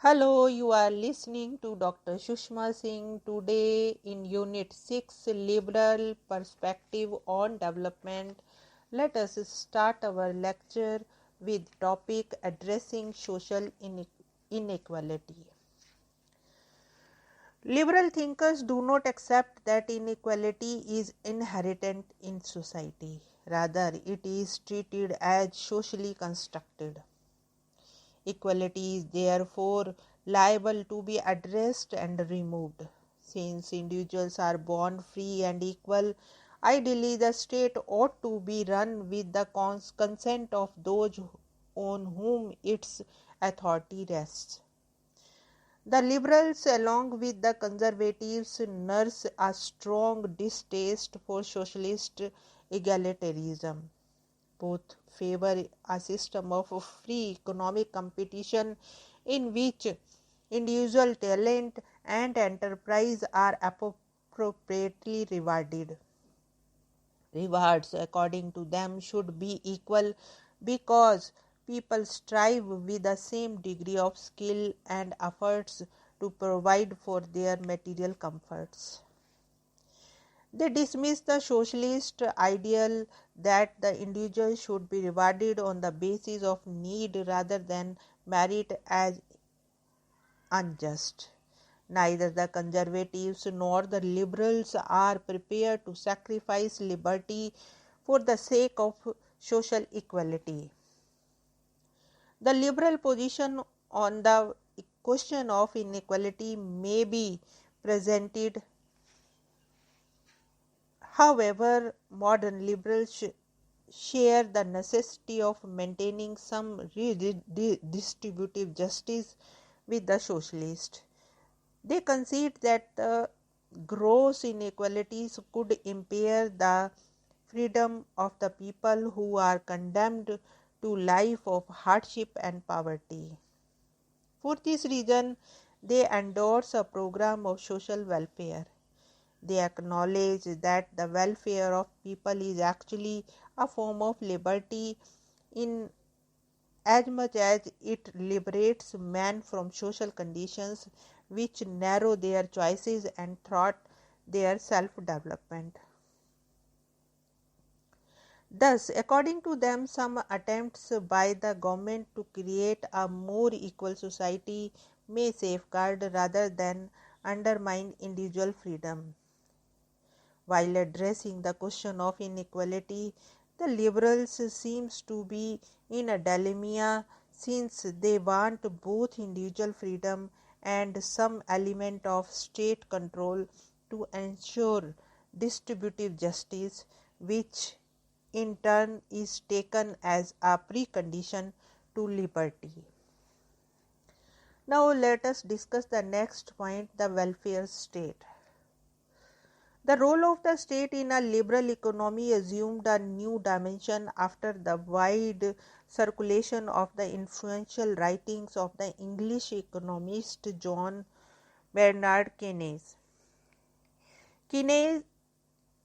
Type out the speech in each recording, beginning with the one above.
Hello, you are listening to Dr. Sushma Singh today in Unit 6 Liberal Perspective on Development. Let us start our lecture with topic addressing social inequality. Liberal thinkers do not accept that inequality is inherent in society. Rather, it is treated as socially constructed. Equality is therefore liable to be addressed and removed. Since individuals are born free and equal, ideally the state ought to be run with the consent of those on whom its authority rests. The liberals, along with the conservatives, nurse a strong distaste for socialist egalitarianism. Both favor a system of free economic competition in which individual talent and enterprise are appropriately rewarded. Rewards, according to them, should be equal because people strive with the same degree of skill and efforts to provide for their material comforts. They dismiss the socialist ideal that the individual should be rewarded on the basis of need rather than merit as unjust. Neither the conservatives nor the liberals are prepared to sacrifice liberty for the sake of social equality. The liberal position on the question of inequality may be presented. However, modern liberals share the necessity of maintaining some redistributive justice with the socialists. They concede that the gross inequalities could impair the freedom of the people who are condemned to life of hardship and poverty. For this reason, they endorse a program of social welfare. They acknowledge that the welfare of people is actually a form of liberty in as much as it liberates man from social conditions which narrow their choices and thwart their self-development. Thus, according to them, some attempts by the government to create a more equal society may safeguard rather than undermine individual freedom. While addressing the question of inequality, the liberals seems to be in a dilemma since they want both individual freedom and some element of state control to ensure distributive justice, which in turn is taken as a precondition to liberty. Now let us discuss the next point, the welfare state. The role of the state in a liberal economy assumed a new dimension after the wide circulation of the influential writings of the English economist John Maynard Keynes. Keynes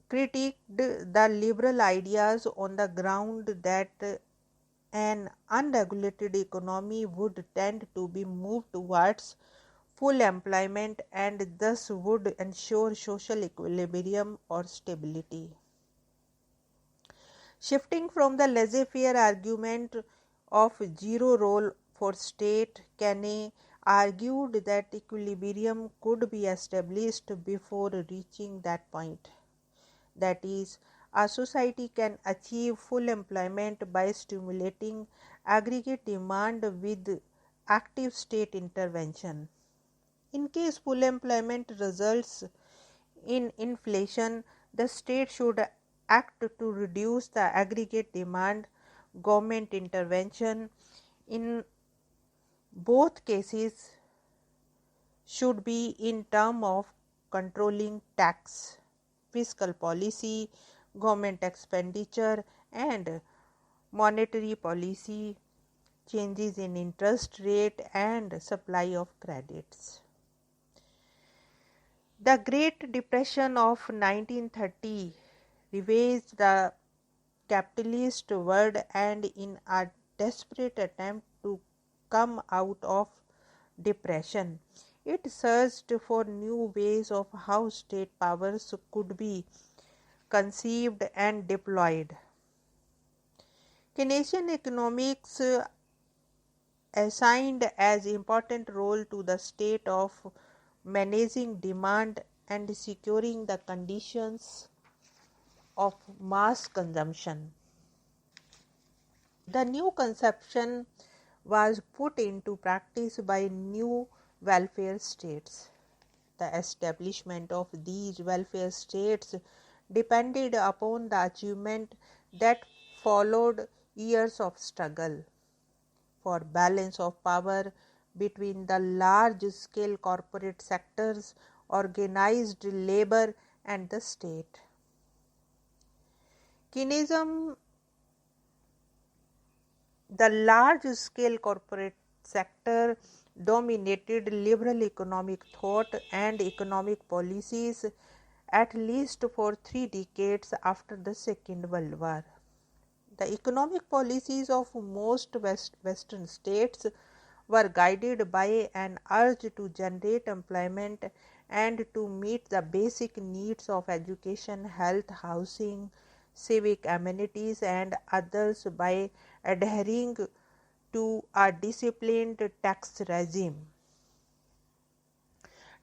critiqued the liberal ideas on the ground that an unregulated economy would tend to be moved towards full employment and thus would ensure social equilibrium or stability. Shifting from the laissez-faire argument of zero role for state, Keynes argued that equilibrium could be established before reaching that point. That is, a society can achieve full employment by stimulating aggregate demand with active state intervention. In case full employment results in inflation, the state should act to reduce the aggregate demand. Government intervention in both cases should be in terms of controlling tax, fiscal policy, government expenditure, and monetary policy, changes in interest rate and supply of credits. The Great Depression of 1930 ravaged the capitalist world, and in a desperate attempt to come out of depression. It searched for new ways of how state powers could be conceived and deployed. Keynesian economics assigned as important role to the state of managing demand and securing the conditions of mass consumption. The new conception was put into practice by new welfare states. The establishment of these welfare states depended upon the achievement that followed years of struggle for balance of power between the large-scale corporate sectors, organized labor, and the state. Keynesism, the large-scale corporate sector dominated liberal economic thought and economic policies at least for 3 decades after the Second World War. The economic policies of most Western states were guided by an urge to generate employment and to meet the basic needs of education, health, housing, civic amenities, and others by adhering to a disciplined tax regime.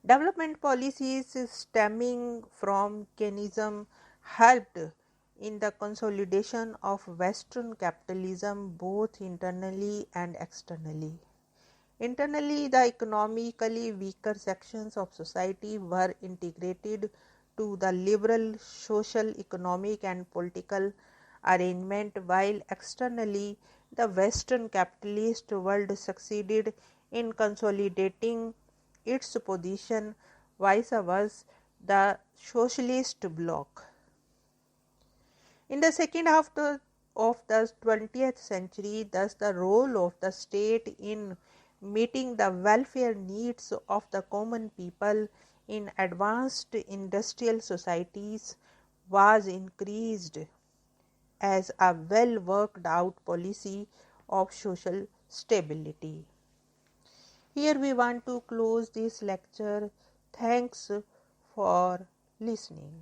Development policies stemming from Keynesism helped in the consolidation of Western capitalism both internally and externally. Internally, the economically weaker sections of society were integrated to the liberal social, economic, and political arrangement, while externally, the Western capitalist world succeeded in consolidating its position vis-a-vis the socialist bloc. In the second half of the 20th century, thus the role of the state in meeting the welfare needs of the common people in advanced industrial societies was increased as a well worked out policy of social stability. Here we want to close this lecture. Thanks for listening.